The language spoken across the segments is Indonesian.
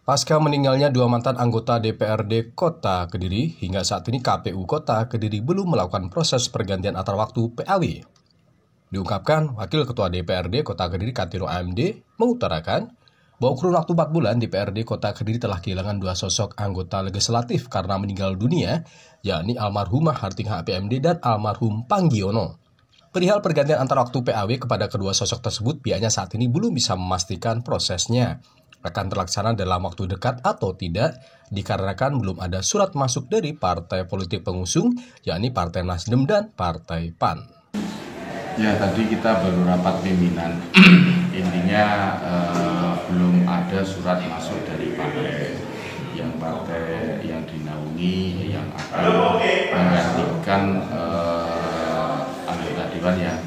Pasca meninggalnya dua mantan anggota DPRD Kota Kediri, hingga saat ini KPU Kota Kediri belum melakukan proses pergantian antar waktu PAW. Diungkapkan, Wakil Ketua DPRD Kota Kediri Katiro AMD mengutarakan bahwa kurun waktu 4 bulan DPRD Kota Kediri telah kehilangan dua sosok anggota legislatif karena meninggal dunia, yakni almarhumah Harting HPMD dan almarhum Panggiono. Perihal pergantian antar waktu PAW kepada kedua sosok tersebut, pihaknya saat ini belum bisa memastikan prosesnya akan terlaksana dalam waktu dekat atau tidak, dikarenakan belum ada surat masuk dari partai politik pengusung, yakni Partai Nasdem dan Partai PAN. Ya, tadi kita baru rapat pimpinan. Intinya belum ada surat masuk dari partai yang dinaungi yang akan menggantikan anggota dewan yang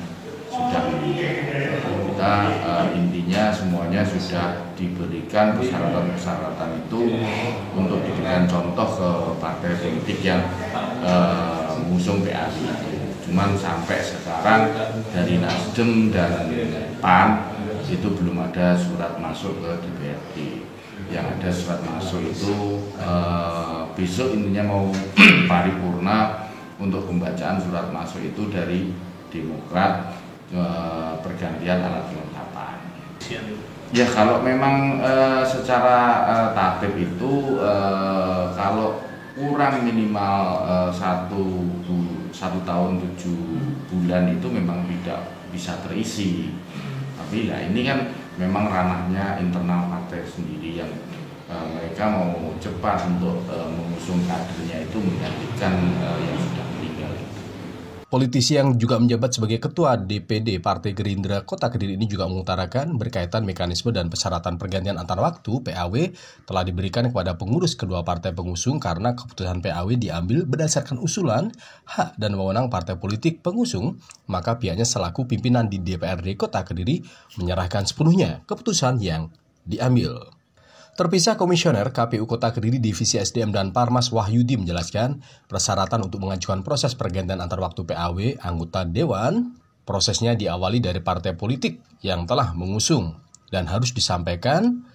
sudah meninggal. Kita intinya semuanya sudah diberikan persyaratan-persyaratan itu untuk diberikan contoh ke partai politik yang mengusung PAW. Cuman sampai sekarang dari Nasdem dan PAN itu belum ada surat masuk ke DPRD. Yang ada surat masuk itu besok intinya mau paripurna untuk pembacaan surat masuk itu dari Demokrat, pergantian alat kelengkapan. Ya, kalau memang secara tatib itu kalau kurang minimal 1 tahun 7 bulan itu memang tidak bisa terisi. Tapi ya ini kan memang ranahnya internal partai sendiri yang mereka mau cepat untuk mengusung kadernya itu menggantikan yang sudah meninggal. Politisi yang juga menjabat sebagai Ketua DPD Partai Gerindra Kota Kediri ini juga mengutarakan berkaitan mekanisme dan persyaratan pergantian antar waktu PAW telah diberikan kepada pengurus kedua partai pengusung karena keputusan PAW diambil berdasarkan usulan, hak dan wewenang partai politik pengusung, maka pihaknya selaku pimpinan di DPRD Kota Kediri menyerahkan sepenuhnya keputusan yang diambil. Terpisah, Komisioner KPU Kota Kediri Divisi SDM dan Parmas Wahyudi menjelaskan persyaratan untuk mengajukan proses pergantian antar waktu PAW anggota Dewan, prosesnya diawali dari partai politik yang telah mengusung dan harus disampaikan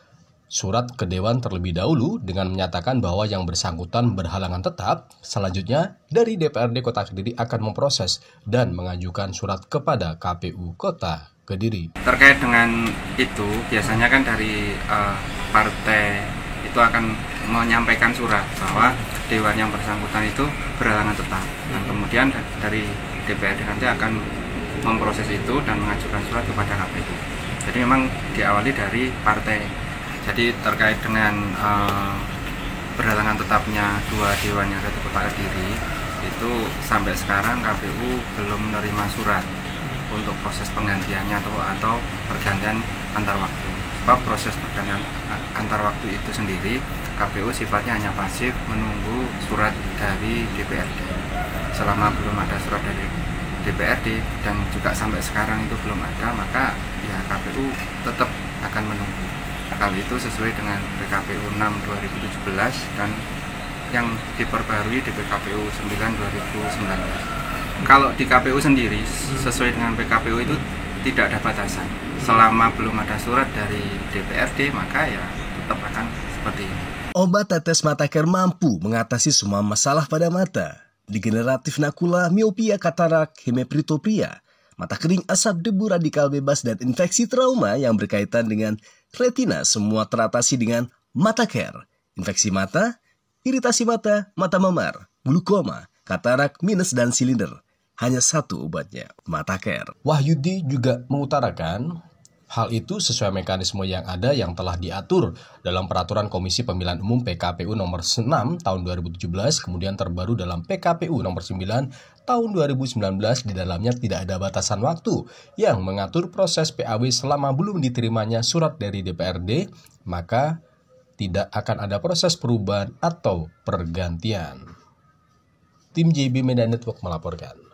surat ke Dewan terlebih dahulu dengan menyatakan bahwa yang bersangkutan berhalangan tetap. Selanjutnya, dari DPRD Kota Kediri akan memproses dan mengajukan surat kepada KPU Kota Kediri. Terkait dengan itu, biasanya kan dari partai itu akan menyampaikan surat bahwa dewan yang bersangkutan itu berhalangan tetap, dan kemudian dari DPRD nanti akan memproses itu dan mengajukan surat kepada KPU. Jadi memang diawali dari partai. Jadi terkait dengan berhalangan tetapnya dua dewan yang ada di Kota Kediri itu sampai sekarang KPU belum menerima surat untuk proses penggantiannya atau pergantian antar waktu. Sebab proses pergantian antar waktu itu sendiri KPU sifatnya hanya pasif menunggu surat dari DPRD. Selama belum ada surat dari DPRD dan juga sampai sekarang itu belum ada, maka ya KPU tetap akan menunggu. Hal itu sesuai dengan PKPU 6 2017 dan yang diperbarui di PKPU 9 2019. Kalau di KPU sendiri sesuai dengan PKPU itu tidak ada batasan. Selama belum ada surat dari DPRD, maka ya tetap akan seperti ini. Obat tetes Mata-Care mampu mengatasi semua masalah pada mata. Degeneratif makula, miopia, katarak, hemipretopia, mata kering, asap, debu, radikal bebas, dan infeksi trauma yang berkaitan dengan retina semua teratasi dengan Mata-Care. Infeksi mata, iritasi mata, mata memar, glukoma, katarak, minus, dan silinder. Hanya satu obatnya, Mata-Care. Wahyudi juga mengutarakan hal itu sesuai mekanisme yang ada yang telah diatur dalam Peraturan Komisi Pemilihan Umum PKPU nomor 6 tahun 2017, kemudian terbaru dalam PKPU nomor 9 tahun 2019. Di dalamnya tidak ada batasan waktu yang mengatur proses PAW selama belum diterimanya surat dari DPRD, maka tidak akan ada proses perubahan atau pergantian. Tim JB Media Network melaporkan.